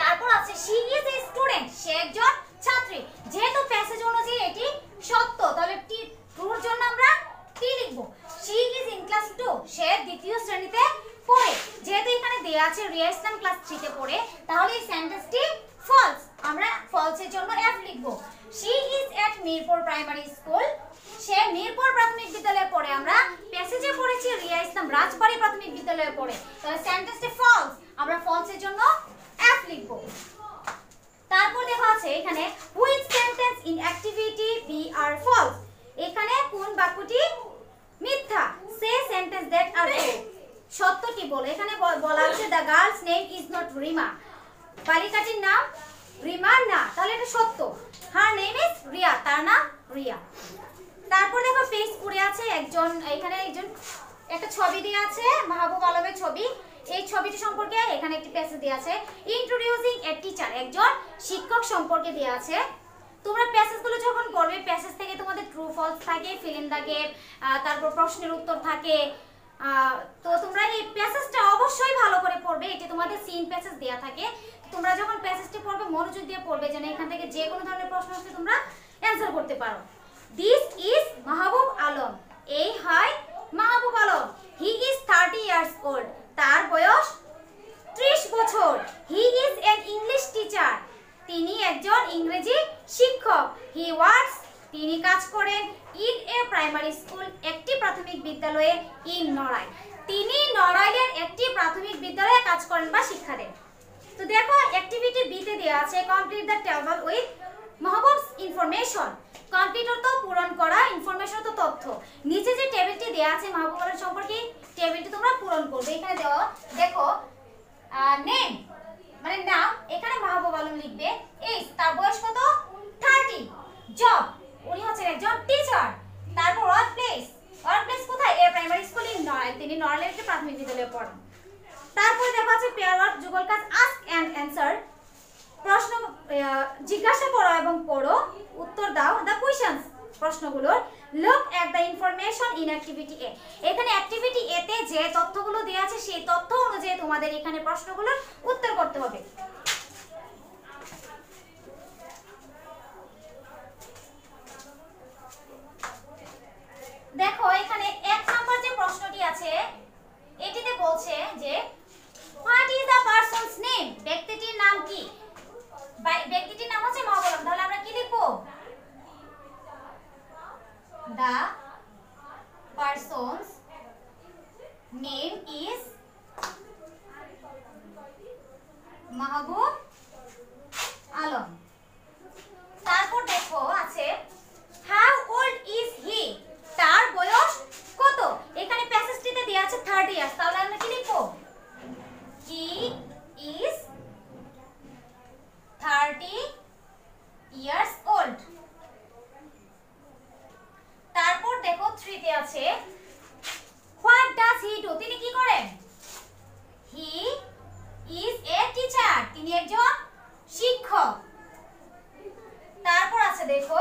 S1: তারপর আছে শি ইজ এ স্টুডেন্ট, সে একজন ছাত্রী, যেহেতু প্যাসেজ অনুযায়ী এটি সত্য, তাহলে টি ট্রুর জন্য আমরা টি লিখবো। শি ইজ ইন ক্লাস 2, সে দ্বিতীয় শ্রেণীতে পড়ে, যেহেতু এখানে দেয়া আছে রিয়া ইসলাম ক্লাস 3 তে পড়ে, তাহলে এই সেন্টেন্সটি ফলস, আমরা ফলস এর জন্য এফ লিখবো। She is at Mirpur primary school, সে মিরপুর প্রাথমিক বিদ্যালয়ে পড়ে, আমরা প্যাসেজে পড়েছি রিয়া ইসলাম রাজবাড়ী প্রাথমিক বিদ্যালয়ে পড়ে, তাহলে সেন্টেন্সটি ফলস, আমরা ফলস এর জন্য এফ লিখবো। তারপর দেখা আছে এখানে which sentence in activity B are false, এখানে কোন বাক্যটি মিথ্যা। সে সেন্টেন্স দ্যাট আর ট্রু, সত্যটি বলো। এখানে বলা আছে the girl's name is not Rima, বালিকাটির নাম রিমা না, তাহলে এটা সত্য। হার নেম ইজ রিয়া, তার নাম রিয়া। তারপর দেখো পেজ পড়ে আছে এখানে একটা ছবি দেয়া আছে, মাহবুব আলমের ছবি। এই ছবিটি সম্পর্কে এখানে একটি প্যাসেজ দেয়া আছে ইন্ট্রোডিউসিং এ টিচার, একজন শিক্ষক সম্পর্কে দেয়া আছে। তোমরা প্যাসেজগুলো যখন পড়বে, প্যাসেজ থেকে তোমাদের ট্রু ফলস থাকে, ফিল ইন দ্য গ্যাপ, তারপর প্রশ্নের উত্তর থাকে। তো তোমরা এই প্যাসেজটা অবশ্যই ভালো করে পড়বে, এটি তোমাদের সিন প্যাসেজ দেয়া থাকে। তোমরা যখন প্যাসেজটি পড়বে মনোযোগ দিয়ে পড়বে, যেন এখান থেকে যে কোনো ধরনের প্রশ্ন আসলে তোমরা অ্যানসার করতে পারো। দিস ইজ মাহবুব আলম, এই হয় Mahbub Alam. He is 30 years old, তার বয়স বিদ্যালয়ে কাজ করেন বা শিক্ষা দেন। তো দেখো অ্যাক্টিভিটি বি তে দেয়া আছে complete the table with Mahbub's information. Complete অর্থ পূরণ করা, ইনফরমেশন তো তথ্য। নিচে যে টেবিলটি দেয়া আছে মাহবুব আলম সম্পর্কে টেবিলটি তোমরা পূরণ করবে। এখানে দেওয়া দেখো নেম মানে নাম, এখানে মাহবুব আলম লিখবে। এজ তার বয়স কত 30। জব উনি হচ্ছেন একজন টিচার। তারপর ওয়ার্ক প্লেস কোথায়? এ প্রাইমারি স্কুল ইন নড়াইল, তিনি নড়াইলের একটি প্রাথমিক বিদ্যালয়ে পড়ান। তারপরে দেখা আছে পেয়ার ওয়ার্ক যুগল কাজ আস্ক এন্ড অ্যানসার, প্রশ্ন জিজ্ঞাসা করো এবং পড়ো, উত্তর দাও দা কোশ্চেনস প্রশ্নগুলোর। Look at the information in activity A, এখানে অ্যাক্টিভিটি এ তে যে তথ্যগুলো দেওয়া আছে সেই তথ্য অনুযায়ী তোমাদের এখানে প্রশ্নগুলোর উত্তর করতে হবে। দেখো এখানে 1 নম্বর যে প্রশ্নটি আছে এটিতে বলছে যে what is the person's name, ব্যক্তিটির নাম কি? ব্যক্তিটির নাম হচ্ছে মাহবুব আলম, তাহলে আমরা কি লিখব? দা person's name is Mahbub Alam. তারপর দেখো আছে হাউ ওল্ড ইজ হি, তার বয়স কত? এখানে প্যাসেজটিতে দেয়া আছে 30 ইয়ার্স, তাহলে আমরা কি লিখব? হি ইজ 30 ইয়ার্স ওল্ড। তারপর দেখো 3 তে আছে হোয়াট ডাজ হি ডু, তিনি কি করেন? হি ইজ এ টিচার, তিনি একজন শিক্ষক। তারপর আছে দেখো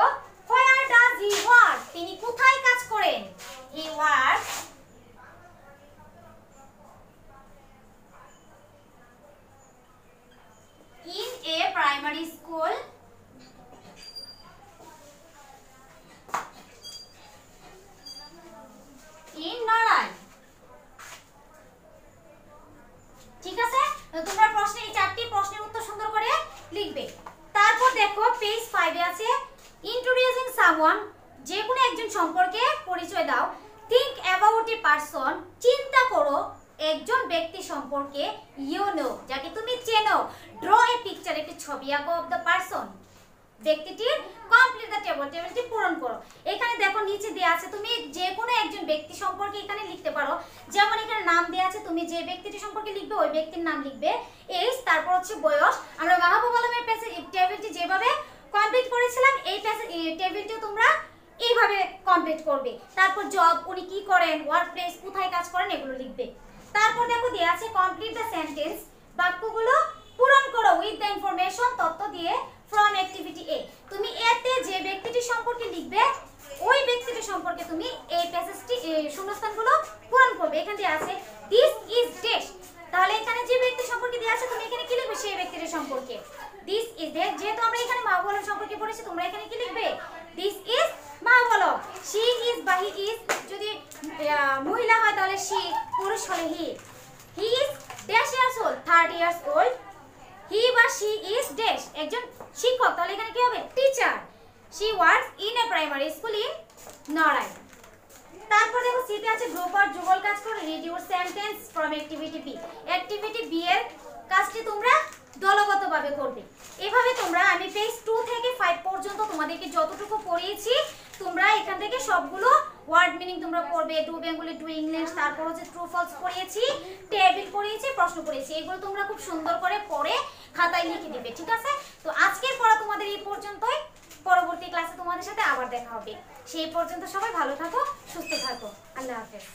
S1: where does he work, তিনি কোথায় কাজ করেন? he works in a primary school in Narail. ঠিক আছে, তো তোমরা প্রশ্নে এই 4টি প্রশ্নের উত্তর সুন্দর করে লিখবে। তারপর দেখো পেজ 5 এ আছে ইন্ট্রোডিউসিং সামওয়ান, যে কোনো একজন সম্পর্কে পরিচয় দাও। থিংক অ্যাবাউট এ পারসন, চিন্তা করো একজন ব্যক্তি সম্পর্কে। ইউ নো, যাকে তুমি চেনো। ড্র এ পিকচার, একটি ছবি আঁকো অফ দ্য পারসন, ব্যক্তিটির। কমপ্লিট দ্য টেবল, টেবিলটি পূরণ করো। এখানে দেখো নিচে দেয়া আছে তুমি যে কোনো একজন ব্যক্তি সম্পর্কে এখানে লিখতে পারো। যেমন এখানে নাম দেয়া আছে, তুমি যে ব্যক্তিটি সম্পর্কে লিখবে ওই ব্যক্তির নাম লিখবে। এজ তারপর হচ্ছে বয়স। আমরা মাহবুব আলমের টেবিলটি যেভাবে কমপ্লিট করেছিলাম এই টেবিলটিও তোমরা এইভাবে কমপ্লিট করবে। তারপর জব, উনি কি করেন, ওয়ার্ক প্লেস কোথায় কাজ করেন, এগুলো লিখবে। তারপর দেখো দেয়া আছে কমপ্লিট দ্য সেন্টেন্স, বাক্যগুলো পূরণ করো উইথ দ্য ইনফরমেশন, তথ্য দিয়ে ফ্রম অ্যাক্টিভিটি এ। তুমি এতে যে ব্যক্তিটি সম্পর্কে লিখবে ওই ব্যক্তিটি সম্পর্কে তুমি এই প্যাসেজটি শূন্যস্থানগুলো পূরণ করবে। এখানে দেয়া আছে দিস ইজ ডেশ, তাহলে এখানে যে ব্যক্তি সম্পর্কে দেয়া আছে তুমি এখানে কি লিখবে? সেই ব্যক্তির সম্পর্কে। দিস ইজ ডেশ, যেহেতু আমরা এখানে মাহবুব আলম সম্পর্কে পড়েছি তোমরা এখানে কি লিখবে? This is Mahbub Alam. She is বা হি ইজ, যদি মহিলা হয় তাহলে শি, পুরুষ হলে he. He is dash years old, 30 years old. He বা শি ইজ ড্যাশ, একজন শিক্ষক, তাহলে এখানে কি হবে? Teacher. She works in a primary school in Narail. তারপর দেখো সিতে আছে গ্রুপ আর যুগল কাজ করে read your sentence from activity B. Activity B এর কাজটি তোমরা দলগতভাবে করবে। এভাবে তোমরা আমি পেজ 2 থেকে 5 পর্যন্ত তোমাদেরকে যতটুকু পড়িয়েছি তোমরা এখান থেকে সবগুলো ওয়ার্ড মিনিং তোমরা পড়বে। ডু বেঙ্গলি, ডু ইংলিশ, তারপর হচ্ছে ট্রু ফলস পড়িয়েছি, টেবিল পড়িয়েছি, প্রশ্ন পড়িয়েছি। এগুলো তোমরা খুব সুন্দর করে পড়ে খাতায় লিখে দিবে, ঠিক আছে? তো আজকের পড়া তোমাদের এই পর্যন্তই। পরবর্তী ক্লাসে তোমাদের সাথে আবার দেখা হবে। সেই পর্যন্ত সবাই ভালো থাকো, সুস্থ থাকো। আল্লাহ হাফেজ।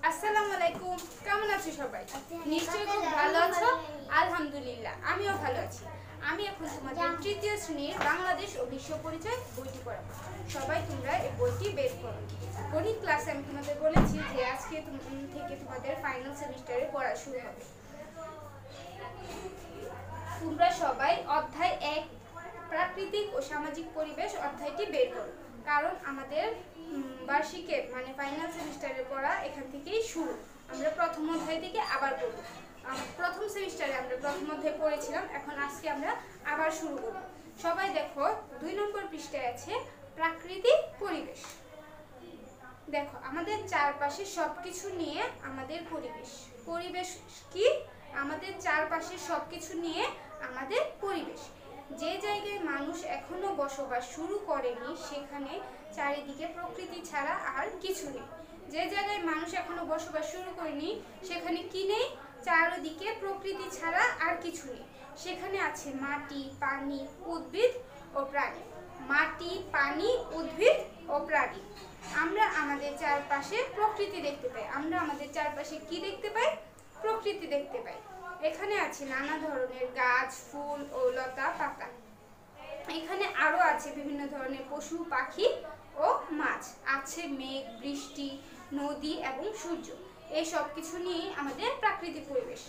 S2: আসসালামু আলাইকুম, কেমন আছো সবাই? নিশ্চয়ই খুব ভালো আছো। আলহামদুলিল্লাহ, আমিও ভালো আছি। আমি এখন তোমাদের 3য় শ্রেণীর বাংলাদেশ ও বিশ্ব পরিচয় বইটি পড়াবো। সবাই তোমরা এই বইটি বের করো। গণিত ক্লাসে আমি তোমাদের বলেছি যে আজকে থেকে তোমাদের ফাইনাল সেমিস্টারে পড়া শুরু হবে। তোমরা সবাই অধ্যায় 1 প্রাকৃতিক ও সামাজিক পরিবেশ অধ্যায়টি বের করো, কারণ আমাদের বার্ষিকের মানে ফাইনাল সেমিস্টারের পড়া এখান থেকেই শুরু। আমরা প্রথম অধ্যায় থেকে আবার পড়ব। প্রথম সেমিস্টারে আমরা প্রথম অধ্যায় পড়েছিলাম, এখন আজকে আমরা আবার শুরু করব। সবাই দেখো 2 নম্বর পৃষ্ঠায় আছে প্রাকৃতিক পরিবেশ। দেখো আমাদের চারপাশে সবকিছু নিয়ে আমাদের পরিবেশ। পরিবেশ কি? আমাদের চারপাশে সবকিছু নিয়ে আমাদের পরিবেশ। যে জায়গায় মানুষ এখনো বসবাস শুরু করেনি সেখানে চারিদিকে প্রকৃতি ছাড়া আর কিছু নেই। যে জায়গায় মানুষ এখনো বসবাস শুরু করেনি সেখানে কি নেই? চারিদিকে প্রকৃতি ছাড়া আর কিছু নেই। সেখানে আছে মাটি, পানি, উদ্ভিদ ও প্রাণী। মাটি, পানি, উদ্ভিদ ও প্রাণী। আমরা আমাদের চারপাশে প্রকৃতি দেখতে পাই। আমরা আমাদের চারপাশে কি দেখতে পাই? প্রকৃতি দেখতে পাই। এখানে আছে নানা ধরনের গাছ, ফুল ও লতা পাতা। এখানে আরো আছে বিভিন্ন ধরনের পশু, পাখি ও মাছ। আছে মেঘ, বৃষ্টি, নদী এবং সূর্য। এই সব কিছু নিয়ে আমাদের প্রাকৃতিক পরিবেশ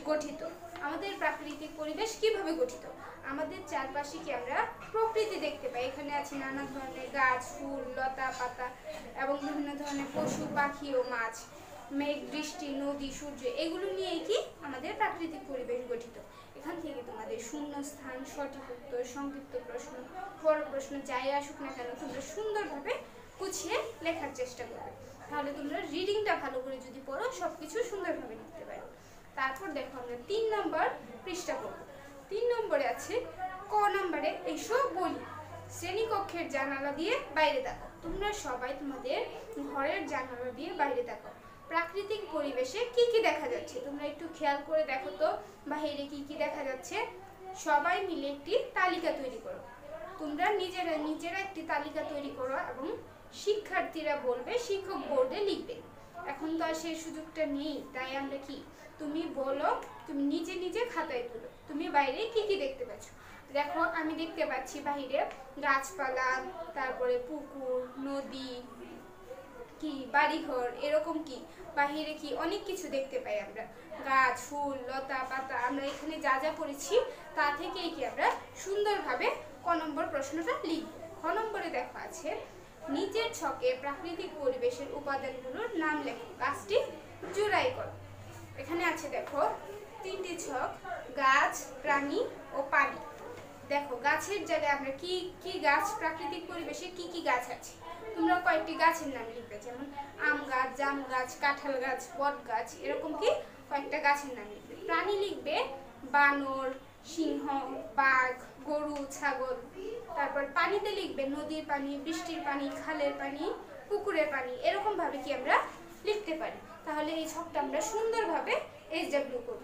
S2: গঠিত। আমাদের প্রাকৃতিক পরিবেশ কিভাবে গঠিত? আমাদের চারপাশে কি আমরা প্রকৃতি দেখতে পাই। এখানে আছে নানা ধরনের গাছ, ফুল, লতা পাতা এবং বিভিন্ন ধরনের পশু, পাখি ও মাছ। মেঘ, বৃষ্টি, নদী, সূর্য এগুলো নিয়ে কি আমাদের প্রাকৃতিক পরিবেশ গঠিত। এখান থেকে তোমাদের শূন্য স্থান, সঠিক উত্তর, সংক্ষিপ্ত প্রশ্ন, বড় প্রশ্ন যাই আসুক না কেন তোমরা সুন্দরভাবে গুছিয়ে লেখার চেষ্টা করবে। তাহলে তোমরা রিডিংটা ভালো করে যদি পড়ো সবকিছু সুন্দরভাবে লিখতে পারো। তারপর দেখো আমরা 3 নম্বর পৃষ্ঠা পড়ব। 3 নম্বরে আছে ক নম্বরে এসো বলি। শ্রেণীকক্ষের জানালা দিয়ে বাইরে তাকাও। তোমরা সবাই তোমাদের ঘরের জানালা দিয়ে বাইরে তাকাও। প্রাকৃতিক পরিবেশে কি কি দেখা যাচ্ছে তোমরা একটু খেয়াল করে দেখো তো বাইরে কি কি দেখা যাচ্ছে। সবাই মিলে একটি তালিকা তৈরি করো। তোমরা নিজেরা একটি তালিকা তৈরি করো এবং শিক্ষার্থীরা বলবে, শিক্ষক বোর্ডে লিখবে। এখন তো আর সেই সুযোগটা নেই, তাই আমরা কি, তুমি বলো, তুমি নিজে খাতায় তুলো তুমি বাইরে কি কি দেখতে পাচ্ছ। দেখো আমি দেখতে পাচ্ছি বাইরে গাছপালা, তারপরে পুকুর, নদী, কি বাড়িঘর, এরকম কি বাহিরে কি অনেক কিছু দেখতে পাই আমরা। গাছ, ফুল, লতা পাতা। আমরা এখানে যা যা পড়েছি তা থেকেই কি আমরা সুন্দরভাবে ক নম্বর প্রশ্নটা লিখব। খ নম্বরে দেখো আছে নিচের ছকে প্রাকৃতিক পরিবেশের উপাদানগুলোর নাম লেখো, গাছটি জোড়াই করো। এখানে আছে দেখো 3টি ছক, গাছ, প্রাণী ও পানি। দেখো গাছের জায়গায় আমরা কি কি গাছ, প্রাকৃতিক পরিবেশে কি কি গাছ আছে তোমরা কয়েকটি গাছের নাম লিখবে, যেমন আম গাছ, জাম গাছ, কাঁঠাল গাছ, বট গাছ, এরকম কি কয়েকটা গাছের নাম লিখবে। প্রাণী লিখবে বানর, সিংহ, বাঘ, গরু, ছাগল। তারপর পানিতে লিখবে নদীর পানি, বৃষ্টির পানি, খালের পানি, পুকুরের পানি। এরকম ভাবে কি আমরা লিখতে পারি। তাহলে এই ছকটা আমরা সুন্দরভাবে SW করব।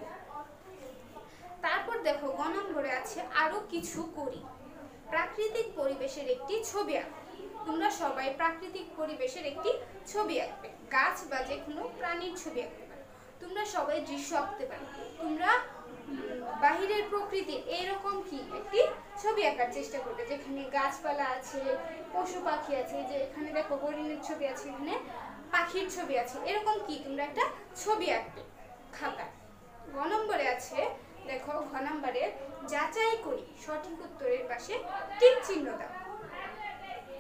S2: তারপর দেখো গ নম্বরে আছে আরো কিছু করি। প্রাকৃতিক পরিবেশের একটি ছবি আঁকো। তোমরা সবাই প্রাকৃতিক পরিবেশের একটি ছবি আঁকবে। গাছ বা যে কোনো প্রাণীর ছবি আঁকতে পারো। তোমরা সবাই দৃশ্য আঁকতে পারো। তোমরা বাহিরের প্রকৃতির এইরকম কি একটি ছবি আঁকার চেষ্টা করবে, যেখানে গাছপালা আছে, পশু পাখি আছে, যে এখানে দেখো হরিণের ছবি আছে, এখানে পাখির ছবি আছে, এরকম কি তোমরা একটা ছবি আঁকবে খাতা। গ নম্বরে আছে দেখো ঘ নম্বরে যাচাই করি, সঠিক উত্তরের পাশে টিক চিহ্ন দাও।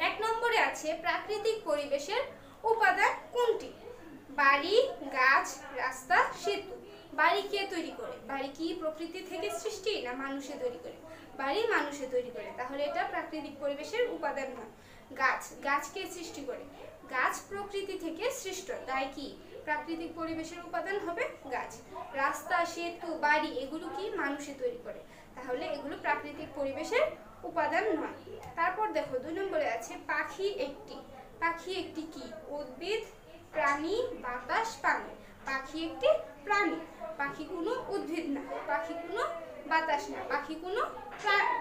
S2: 1 নম্বরে আছে প্রাকৃতিক পরিবেশের উপাদান কোনটি? বাড়ি, গাছ, রাস্তা, সেতু। বাড়ি কে তৈরি করে? বাড়ি কি প্রকৃতি থেকে সৃষ্টি না মানুষে তৈরি করে? বাড়ি মানুষে তৈরি করে, তাহলে এটা প্রাকৃতিক পরিবেশের উপাদান নয়। গাছ কে সৃষ্টি করে? গাছ প্রকৃতি থেকে সৃষ্ট, তাই কি প্রাকৃতিক পরিবেশের উপাদান হবে গাছ। রাস্তা, সেতু, বাড়ি এগুলো কি মানুষে তৈরি করে, তাহলে এগুলো প্রাকৃতিক পরিবেশের উপাদান নয়। তারপর দেখো 2 নম্বরে আছে পাখি একটি। পাখি একটি কি? উদ্ভিদ, প্রাণী, বাতাস, পানি। পাখি একটি প্রাণী। পাখি কোনো উদ্ভিদ না, পাখি কোনো বাতাস না, পাখি কোনো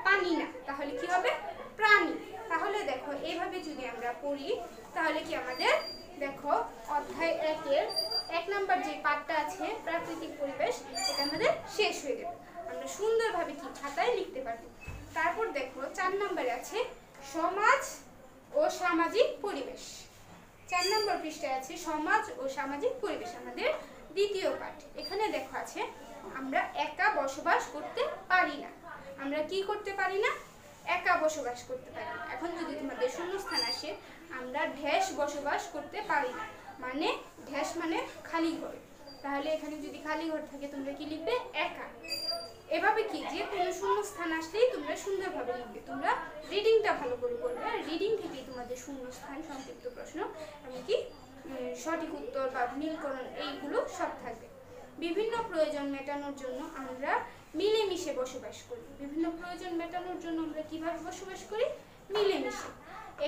S2: পানি না, তাহলে কি হবে? প্রাণী। তাহলে দেখো এইভাবে যদি আমরা পড়ি তাহলে কি আমাদের দেখো অধ্যায় 1-এর 1 নম্বর যে পাঠটা আছে প্রাকৃতিক পরিবেশ, এটা আমাদের শেষ হয়ে যাবে। আমরা সুন্দরভাবে কি খাতায় লিখতে পারবো। তারপর দেখো 4 নম্বরে আছে সমাজ ও সামাজিক পরিবেশ। 4 নম্বর পৃষ্ঠায় আছে সমাজ ও সামাজিক পরিবেশ, আমাদের দ্বিতীয় পাঠ। এখানে দেখো আছে আমরা একা বসবাস করতে পারি না। আমরা কি করতে পারি না? একা বসবাস করতে পারি না। এখন যদি তোমাদের শূন্যস্থান আসে আমরা ঢেস বসবাস করতে পারি না, মানে ঢেস মানে খালি ঘর, তাহলে এখানে যদি খালি ঘর থাকে তোমরা কি লিখবে? একা। এভাবে কি যে কোনো শূন্যস্থান আসলেই তোমরা সুন্দরভাবে লিখবে। তোমরা রিডিংটা ভালো করে করবে, রিডিং থেকেই তোমাদের শূন্যস্থান, সংক্ষিপ্ত প্রশ্ন এমনকি সঠিক উত্তর বা মিলকরণ এইগুলো সব থাকবে। বিভিন্ন প্রয়োজন মেটানোর জন্য আমরা মিলেমিশে বসবাস করি। বিভিন্ন প্রয়োজন মেটানোর জন্য আমরা কিভাবে বসবাস করি? মিলেমিশে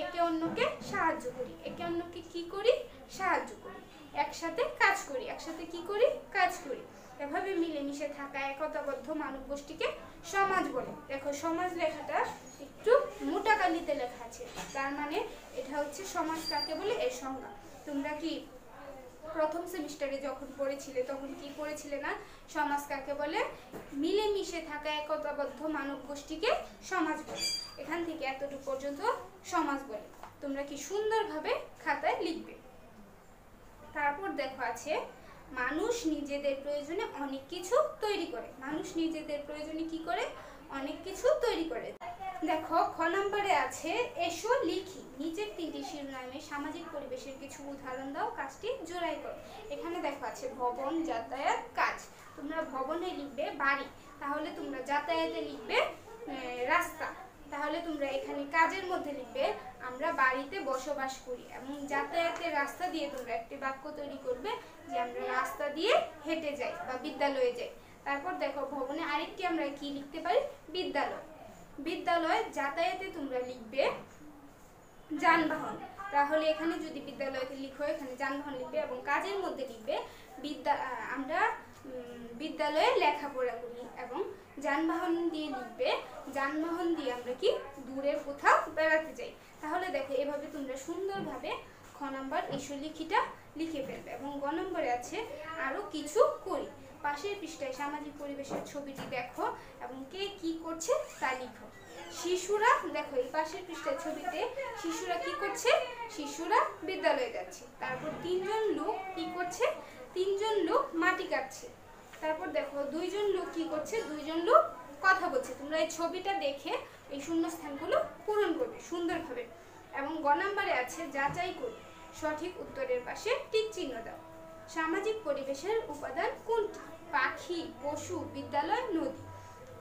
S2: একে অন্যকে সাহায্য করি। একে অন্যকে কি করি? সাহায্য করি। একসাথে কাজ করি। একসাথে কি করি? কাজ করি। এভাবে মিলেমিশে থাকা একতাবদ্ধ মানব গোষ্ঠীকে সমাজ বলে। দেখো সমাজ লেখাটা একটু মোটা কালিতে লেখা আছে, তার মানে এটা হচ্ছে সমাজ কাকে বলে এর সংজ্ঞা। তোমরা কি প্রথম সেমিস্টারে যখন পড়েছিলে তখন কি পড়েছিলে না? সমাজ কাকে বলে? মিলেমিশে থাকা একতাবদ্ধ মানব গোষ্ঠীকে সমাজ বলে। এখান থেকে এতটুকু পর্যন্ত সমাজ বলে। তোমরা কি সুন্দরভাবে খাতায় লিখবে। তারপর দেখো আছে মানুষ নিজেদের প্রয়োজনে অনেক কিছু তৈরি করে। মানুষ নিজেদের প্রয়োজনে কি করে? অনেক কিছু তৈরি করে। দেখো খ নম্বরে আছে এসো লিখি। নিচের তিনটি শিরোনামে সামাজিক পরিবেশের কিছু উদাহরণ দাও, কাজটি জোড়াই করো। এখানে দেখো আছে ভবন, যাতায়াত, কাজ। তোমরা ভবনে লিখবে বাড়ি, তাহলে তোমরা যাতায়াতে লিখবে রাস্তা, তাহলে তোমরা এখানে কাজের মধ্যে লিখবে আমরা বাড়িতে বসবাস করি, এবং যাতায়াতের রাস্তা দিয়ে তোমরা একটি বাক্য তৈরি করবে যে আমরা রাস্তা দিয়ে হেঁটে যাই বা বিদ্যালয়ে যাই। তারপর দেখো ভবনে আরেকটি আমরা কি লিখতে পারি? বিদ্যালয়। বিদ্যালয় যাতায়াতে তোমরা লিখবে যানবাহন, তাহলে এখানে যদি বিদ্যালয়তে লিখো এখানে যানবাহন লিখবে, এবং কাজের মধ্যে লিখবে আমরা বিদ্যালয়ে লেখাপড়া করি, এবং যানবাহন দিয়ে লিখবে যানবাহন দিয়ে আমরা কি দূরের কোথাও বেড়াতে যাই। তাহলে দেখো এভাবে তোমরা সুন্দরভাবে খ নম্বর এসো লিখিটা লিখে ফেলবে। এবং গ নম্বরে আছে আরো কিছু করি। পাশের পৃষ্ঠায় সামাজিক পরিবেশের ছবিটি দেখো এবং কে কি করছে তা লিখো। শিশুরা দেখো এই পাশের পৃষ্ঠার ছবিতে শিশুরা কি করছে? শিশুরা বিদ্যালয়ে যাচ্ছে। তারপর তিনজন লোক কি করছে? তিনজন লোক মাটি কাটছে। তারপর দেখো দুইজন লোক কি করছে? দুইজন লোক কথা বলছে। তোমরা এই ছবিটা দেখে এই শূন্যস্থানগুলো পূরণ করবে সুন্দরভাবে। এবং গ নম্বরে আছে যাচাই করি। সঠিক উত্তরের পাশে টিক চিহ্ন দাও। সামাজিক পরিবেশের উপাদান কোনটি? পাখি, পশু, বিদ্যালয়, নদী।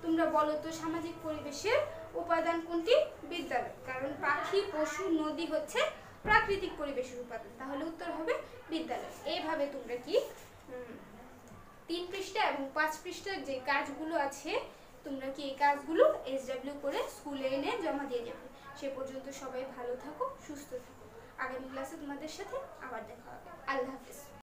S2: তোমরা বলো তো সামাজিক পরিবেশের উপাদান কোনটি? বিদ্যালয়, কারণ পাখি, পশু, নদী হচ্ছে প্রাকৃতিক পরিবেশের উপাদান, তাহলে উত্তর হবে বিদ্যালয়। এইভাবে তোমরা কি 3 পৃষ্ঠা এবং 5 পৃষ্ঠার যে কাজগুলো আছে তোমরা কি এই কাজগুলো SW করে স্কুলে এনে জমা দিয়ে যাবে। সে পর্যন্ত সবাই ভালো থাকো, সুস্থ থাকো। আগামী ক্লাসে তোমাদের সাথে আবার দেখা হবে। আল্লাহ হাফেজ।